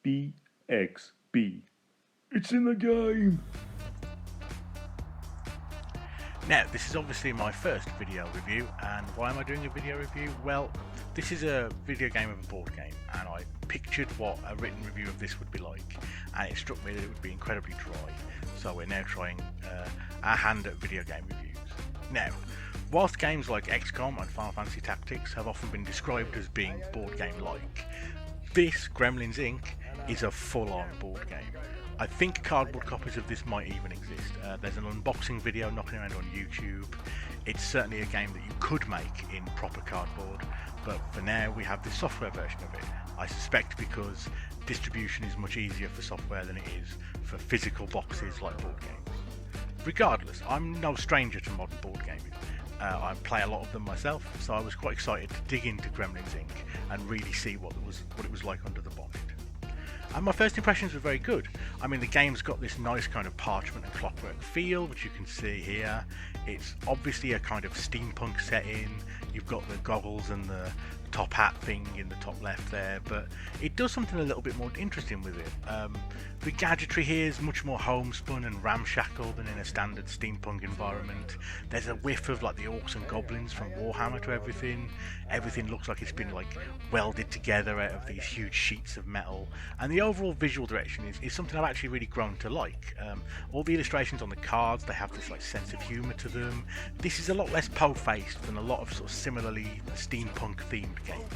DXB. It's in the game! Now, this is obviously my first video review, and why am I doing a video review? Well, this is a video game of a board game, and I pictured what a written review of this would be like, and it struck me that it would be incredibly dry, so we're now trying our hand at video game reviews. Now, whilst games like XCOM and Final Fantasy Tactics have often been described as being board game-like, this, Gremlins Inc, is a full-on board game. I think cardboard copies of this might even exist. There's an unboxing video knocking around on YouTube. It's certainly a game that you could make in proper cardboard, but for now we have this software version of it. I suspect because distribution is much easier for software than it is for physical boxes like board games. Regardless, I'm no stranger to modern board gaming. I play a lot of them myself, so I was quite excited to dig into Gremlins Inc and really see what it was like under the bonnet. And my first impressions were very good. I mean, the game's got this nice kind of parchment and clockwork feel, which you can see here. It's obviously a kind of steampunk setting. You've got the goggles and the top hat thing in the top left there, but it does something a little bit more interesting with it. The gadgetry here is much more homespun and ramshackle than in a standard steampunk environment. There's a whiff of like the orcs and goblins from Warhammer to everything. Everything looks like it's been like welded together out of these huge sheets of metal, and the overall visual direction is something I've actually really grown to like. All the illustrations on the cards, they have this like sense of humour to them. This is a lot less po-faced than a lot of sort of similarly steampunk themed games.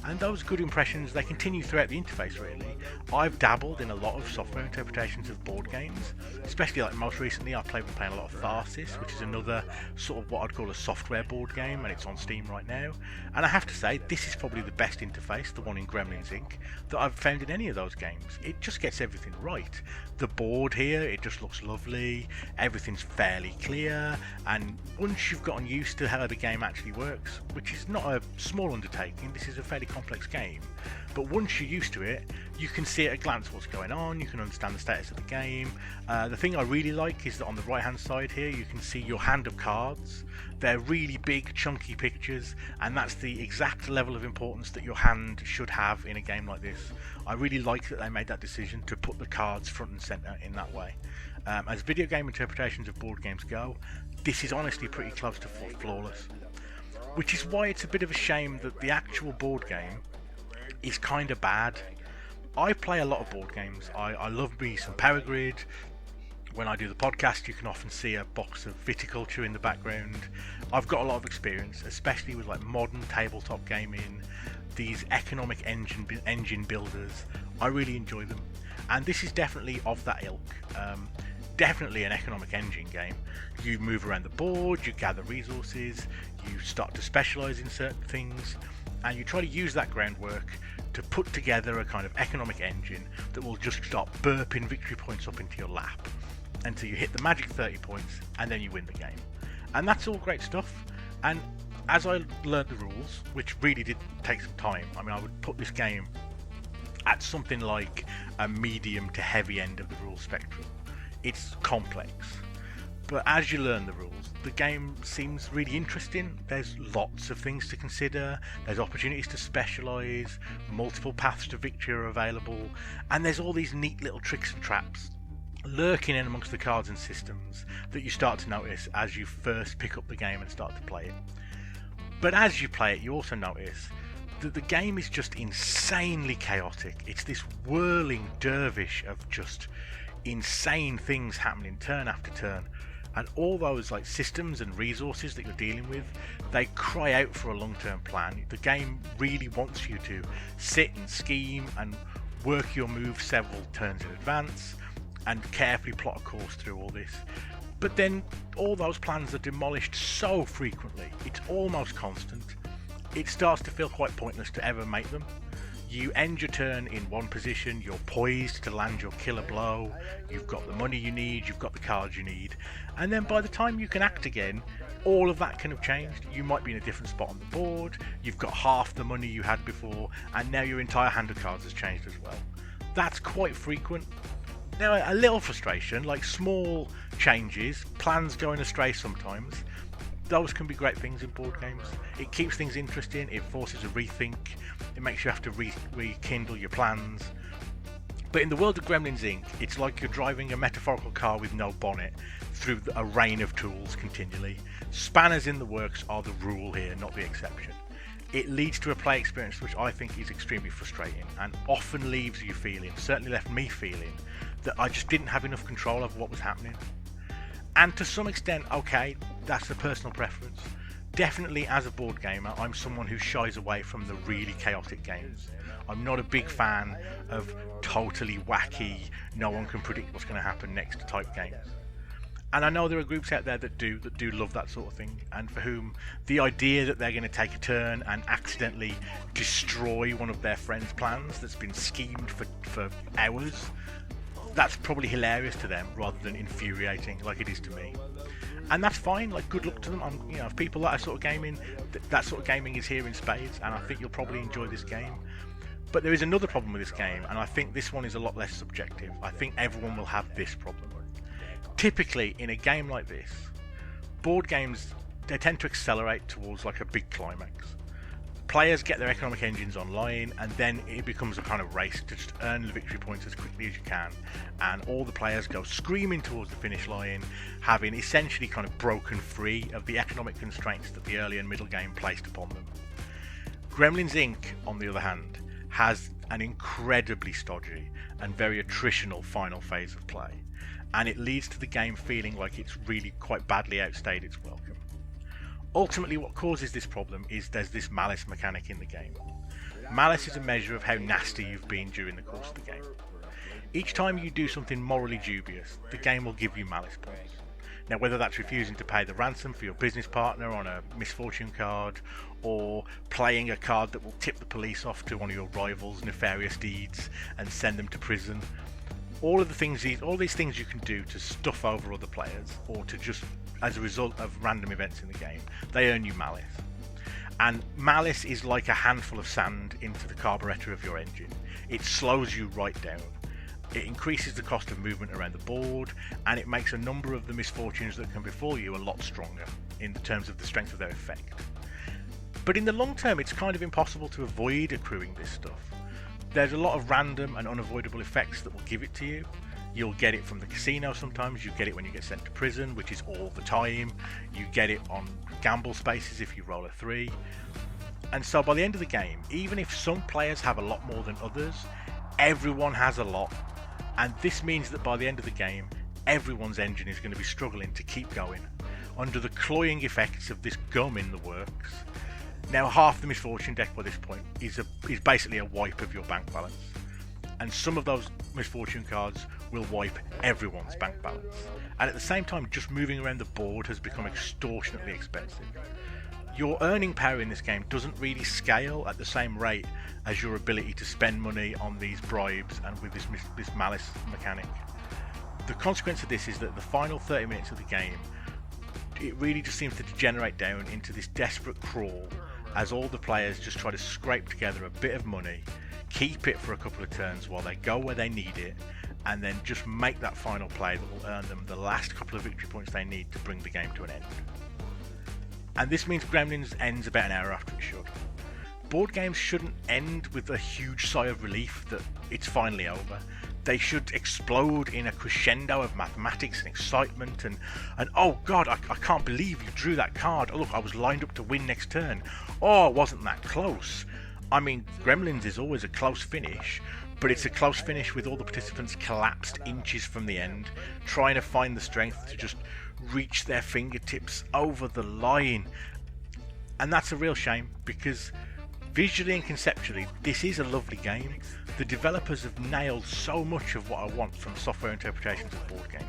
And those good impressions, they continue throughout the interface really. I've dabbled in a lot of software interpretations of board games, especially like most recently I've been playing a lot of Tharsis, which is another sort of what I'd call a software board game, and it's on Steam right now. And I have to say, this is probably the best interface, the one in Gremlins Inc, that I've found in any of those games. It just gets everything right. The board here, it just looks lovely, everything's fairly clear, and once you've gotten used to how the game actually works, which is not a small undertaking, this is a fairly complex game, but once you're used to it, you can see at a glance what's going on, you can understand the status of the game. The thing I really like is that on the right hand side here you can see your hand of cards. They're really big chunky pictures, and that's the exact level of importance that your hand should have in a game like this. I really like that they made that decision to put the cards front and centre in that way. As video game interpretations of board games go, this is honestly pretty close to flawless. Which is why it's a bit of a shame that the actual board game is kind of bad. I play a lot of board games. I love me some Paragrid. When I do the podcast, you can often see a box of viticulture in the background. I've got a lot of experience, especially with like modern tabletop gaming, these economic engine builders. I really enjoy them, and this is definitely of that ilk. Definitely an economic engine game. You move around the board, you gather resources, you start to specialise in certain things, and you try to use that groundwork to put together a kind of economic engine that will just start burping victory points up into your lap until you hit the magic 30 points, and then you win the game. And that's all great stuff. And as I learned the rules, which really did take some time, I mean, I would put this game at something like a medium to heavy end of the rules spectrum. It's complex, but as you learn the rules, the game seems really interesting. There's lots of things to consider, there's opportunities to specialise, multiple paths to victory are available, and there's all these neat little tricks and traps lurking in amongst the cards and systems that you start to notice as you first pick up the game and start to play it. But as you play it, you also notice that the game is just insanely chaotic. It's this whirling dervish of just insane things happening turn after turn, and all those like systems and resources that you're dealing with, they cry out for a long-term plan. The game really wants you to sit and scheme and work your moves several turns in advance and carefully plot a course through all this. But then all those plans are demolished so frequently, it's almost constant. It starts to feel quite pointless to ever make them. You end your turn in one position, you're poised to land your killer blow, you've got the money you need, you've got the cards you need, and then by the time you can act again, all of that can have changed. You might be in a different spot on the board, you've got half the money you had before, and now your entire hand of cards has changed as well. That's quite frequent. Now, a little frustration, like small changes, plans going astray sometimes, those can be great things in board games. It keeps things interesting, it forces a rethink, it makes you have to rekindle your plans. But in the world of Gremlins Inc, it's like you're driving a metaphorical car with no bonnet through a rain of tools continually. Spanners in the works are the rule here, not the exception. It leads to a play experience which I think is extremely frustrating and often leaves you feeling, certainly left me feeling, that I just didn't have enough control over what was happening. And to some extent, okay, that's a personal preference. Definitely as a board gamer, I'm someone who shies away from the really chaotic games. I'm not a big fan of totally wacky, no one can predict what's going to happen next type games. And I know there are groups out there that do love that sort of thing, and for whom the idea that they're going to take a turn and accidentally destroy one of their friends' plans that's been schemed for hours, that's probably hilarious to them rather than infuriating like it is to me. And that's fine, like good luck to them. If people that are sort of gaming, that sort of gaming is here in spades, and I think you'll probably enjoy this game. But there is another problem with this game, and I think this one is a lot less subjective. I think everyone will have this problem. Typically, in a game like this, board games, they tend to accelerate towards like a big climax. Players get their economic engines online, and then it becomes a kind of race to just earn the victory points as quickly as you can, and all the players go screaming towards the finish line, having essentially kind of broken free of the economic constraints that the early and middle game placed upon them. Gremlins Inc, on the other hand, has an incredibly stodgy and very attritional final phase of play, and it leads to the game feeling like it's really quite badly outstayed its welcome. Ultimately, what causes this problem is there's this malice mechanic in the game. Malice is a measure of how nasty you've been during the course of the game. Each time you do something morally dubious, the game will give you malice points. Now, whether that's refusing to pay the ransom for your business partner on a misfortune card, or playing a card that will tip the police off to one of your rivals' nefarious deeds and send them to prison, all these things you can do to stuff over other players, or to just as a result of random events in the game, they earn you malice. And malice is like a handful of sand into the carburetor of your engine. It slows you right down. It increases the cost of movement around the board, and it makes a number of the misfortunes that can befall you a lot stronger in terms of the strength of their effect. But in the long term, it's kind of impossible to avoid accruing this stuff. There's a lot of random and unavoidable effects that will give it to you. You'll get it from the casino sometimes, you get it when you get sent to prison, which is all the time. You get it on gamble spaces if you roll a 3. And so by the end of the game, even if some players have a lot more than others, everyone has a lot. And this means that by the end of the game, everyone's engine is going to be struggling to keep going, under the cloying effects of this gum in the works. Now, half the misfortune deck by this point is basically a wipe of your bank balance. And some of those misfortune cards will wipe everyone's bank balance. And at the same time, just moving around the board has become extortionately expensive. Your earning power in this game doesn't really scale at the same rate as your ability to spend money on these bribes and with this malice mechanic. The consequence of this is that the final 30 minutes of the game, it really just seems to degenerate down into this desperate crawl as all the players just try to scrape together a bit of money, keep it for a couple of turns while they go where they need it, and then just make that final play that will earn them the last couple of victory points they need to bring the game to an end. And this means Gremlins ends about an hour after it should. Board games shouldn't end with a huge sigh of relief that it's finally over. They should explode in a crescendo of mathematics and excitement and oh god, I can't believe you drew that card. Oh, look, I was lined up to win next turn. Oh, wasn't that close? I mean, Gremlins is always a close finish, but it's a close finish with all the participants collapsed inches from the end, trying to find the strength to just reach their fingertips over the line. And that's a real shame, because visually and conceptually, this is a lovely game. The developers have nailed so much of what I want from software interpretations of board games.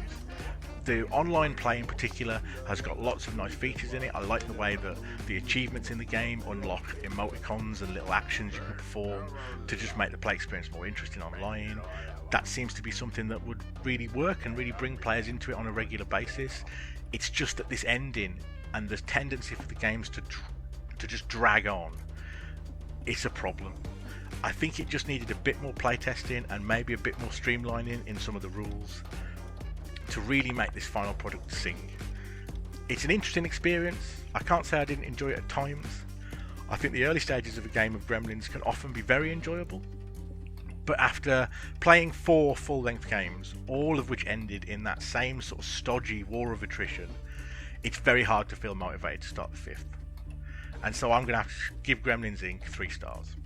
The online play in particular has got lots of nice features in it. I like the way that the achievements in the game unlock emoticons and little actions you can perform to just make the play experience more interesting online. That seems to be something that would really work and really bring players into it on a regular basis. It's just that this ending and the tendency for the games to just drag on, it's a problem. I think it just needed a bit more playtesting and maybe a bit more streamlining in some of the rules to really make this final product sing. It's an interesting experience. I can't say I didn't enjoy it at times. I think the early stages of a game of Gremlins can often be very enjoyable, but after playing 4 full-length games, all of which ended in that same sort of stodgy war of attrition, it's very hard to feel motivated to start the 5th. And so I'm going to have to give Gremlins Inc. 3 stars.